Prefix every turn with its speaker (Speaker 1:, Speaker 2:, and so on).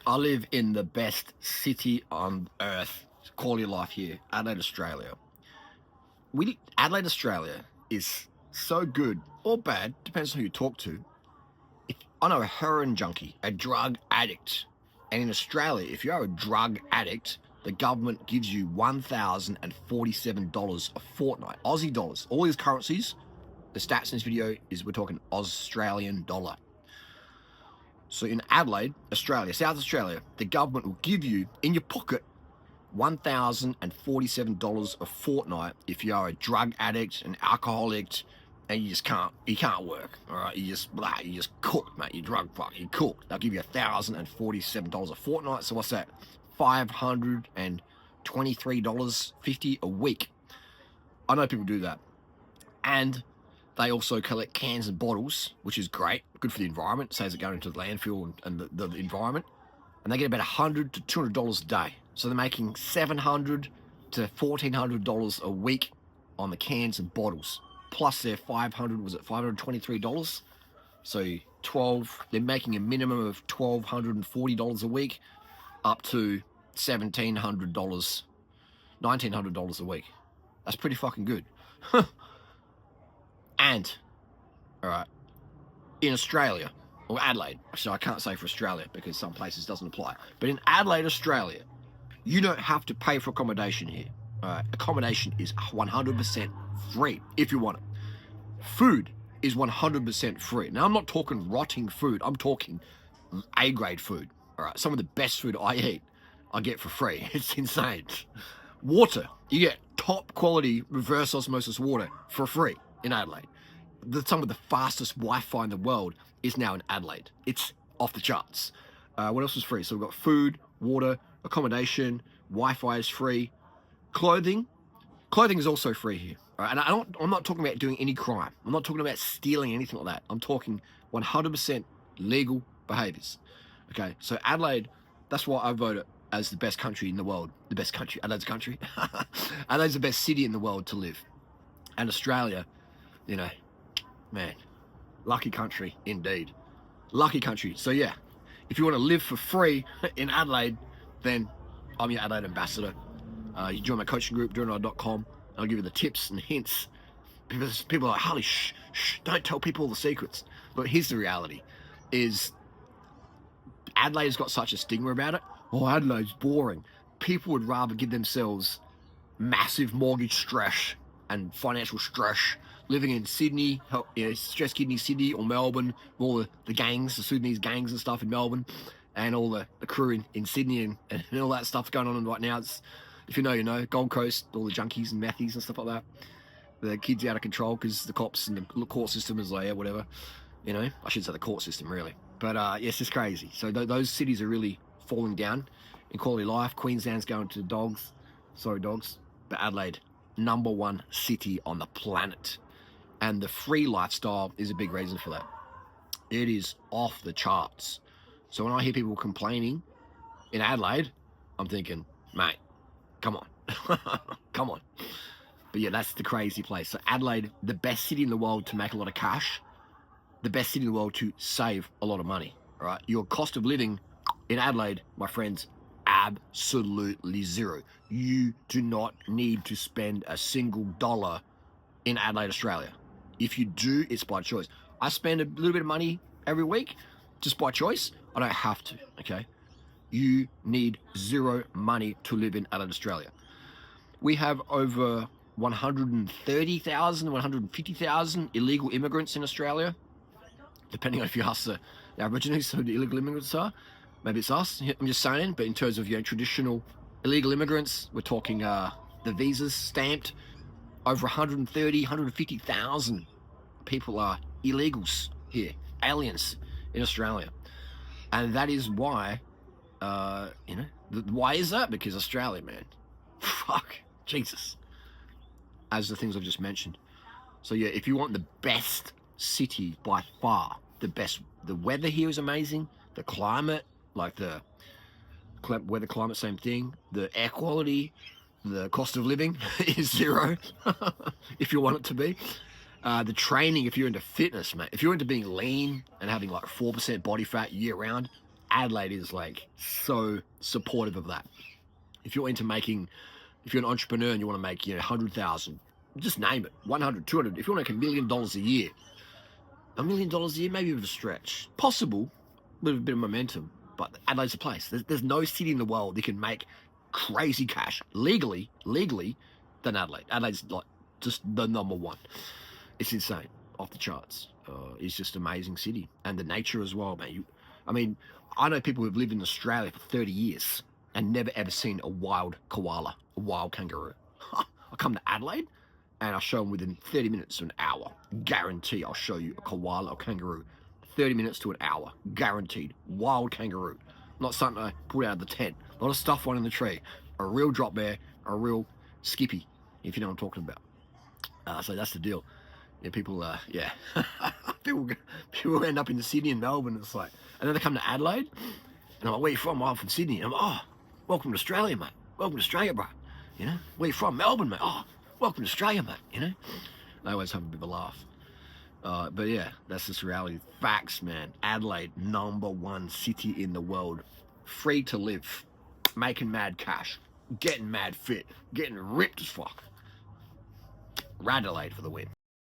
Speaker 1: I live in the best city on earth, quality of life here, Adelaide, Australia. Adelaide, Australia is so good or bad, depends on who you talk to. I know a heroin junkie, a drug addict, and in Australia, if you are a drug addict, the government gives you $1,047 a fortnight, Aussie dollars. All these currencies, the stats in this video is we're talking Australian dollar. So in Adelaide, Australia, South Australia, the government will give you in your pocket $1,047 a fortnight if you are a drug addict, an alcoholic, and you can't work. All right, you just cooked, mate. You drug fuck, you cooked. They'll give you $1,047 a fortnight. So what's that? $523.50 a week. I know people do that, and they also collect cans and bottles, which is great, good for the environment. Saves it going into the landfill and the environment. And they get about $100 to $200 a day. So they're making $700 to $1,400 a week on the cans and bottles. Plus their $523? So they're making a minimum of $1,240 a week, up to $1,700, $1,900 a week. That's pretty fucking good. And, all right, in Australia, or Adelaide, so I can't say for Australia because some places doesn't apply, but in Adelaide, Australia, you don't have to pay for accommodation here. All right, accommodation is 100% free if you want it. Food is 100% free. Now, I'm not talking rotting food. I'm talking A-grade food. All right, some of the best food I eat, I get for free. It's insane. Water, you get top quality reverse osmosis water for free in Adelaide. Some of the fastest Wi-Fi in the world is now in Adelaide. It's off the charts. What else is free? So we've got food, water, accommodation, Wi-Fi is free. Clothing is also free here. Right? And I'm not talking about doing any crime. I'm not talking about stealing anything like that. I'm talking 100% legal behaviors. Okay, so Adelaide, that's why I vote it as the best country in the world. The best country, Adelaide's country. Adelaide's the best city in the world to live. And Australia, you know, man, lucky country indeed. Lucky country. So yeah, if you want to live for free in Adelaide, then I'm your Adelaide ambassador. You join my coaching group, joinride.com. I'll give you the tips and hints. Because people are like, Harley, shh, don't tell people all the secrets. But here's the reality, is Adelaide's got such a stigma about it. Oh, Adelaide's boring. People would rather give themselves massive mortgage stress and financial stress living in Sydney, stress kidney Sydney or Melbourne, all the gangs, the Sudanese gangs and stuff in Melbourne, and all the crew in Sydney and all that stuff going on right now. It's, if you know, you know, Gold Coast, all the junkies and mathies and stuff like that. The kids out of control because the cops and the court system is like, yeah, whatever. You know, I should say the court system, really. But yes, it's crazy. So those cities are really falling down in quality of life. Queensland's going to the dogs. Sorry, dogs. But Adelaide, #1 city on the planet. And the free lifestyle is a big reason for that. It is off the charts. So when I hear people complaining in Adelaide, I'm thinking, mate, come on. Come on. But yeah, that's the crazy place. So Adelaide, the best city in the world to make a lot of cash, the best city in the world to save a lot of money, all right? Your cost of living in Adelaide, my friends, absolutely zero. You do not need to spend a single dollar in Adelaide, Australia. If you do, it's by choice. I spend a little bit of money every week just by choice. I don't have to, okay? You need zero money to live in Adelaide, Australia. We have over 130,000, 150,000 illegal immigrants in Australia, depending on if you ask the Aborigines who the illegal immigrants are. Maybe it's us, I'm just saying, but in terms of, you know, traditional illegal immigrants, we're talking the visas stamped. Over 130, 150,000 people are illegals here, aliens in Australia. And that is why, you know, why is that? Because Australia, man, fuck, Jesus. As the things I've just mentioned. So yeah, if you want the best city by far, the weather here is amazing. The climate, like the weather, climate, same thing. The air quality, the cost of living is zero, if you want it to be. The training, if you're into fitness, mate, if you're into being lean and having like 4% body fat year round, Adelaide is like so supportive of that. If you're into making, if you're an entrepreneur and you want to make, 100,000, just name it, 100, 200. If you want to make $1 million a year, $1 million a year, maybe a bit of a stretch. Possible, with a bit of momentum. But Adelaide's a place. There's no city in the world that can make crazy cash legally than Adelaide. Adelaide's like just the number one. It's insane, off the charts. It's just an amazing city, and the nature as well, man. I know people who've lived in Australia for 30 years and never ever seen a wild koala, a wild kangaroo. I come to Adelaide and I'll show them within 30 minutes to an hour. Guarantee I'll show you a koala or kangaroo. 30 minutes to an hour, guaranteed. Wild kangaroo. Not something I pulled out of the tent. Not a stuffed one in the tree. A real drop bear, a real skippy, if you know what I'm talking about. So that's the deal. Yeah, people, people end up in Sydney and Melbourne. It's like, and then they come to Adelaide, and I'm like, where you from? I'm from Sydney. And I'm like, oh, welcome to Australia, mate. Welcome to Australia, bro. Where you from? Melbourne, mate. Oh, welcome to Australia, mate. They always have a bit of a laugh. But yeah, that's just reality. Facts, man. Adelaide, #1 city in the world. Free to live. Making mad cash. Getting mad fit. Getting ripped as fuck. Adelaide for the win.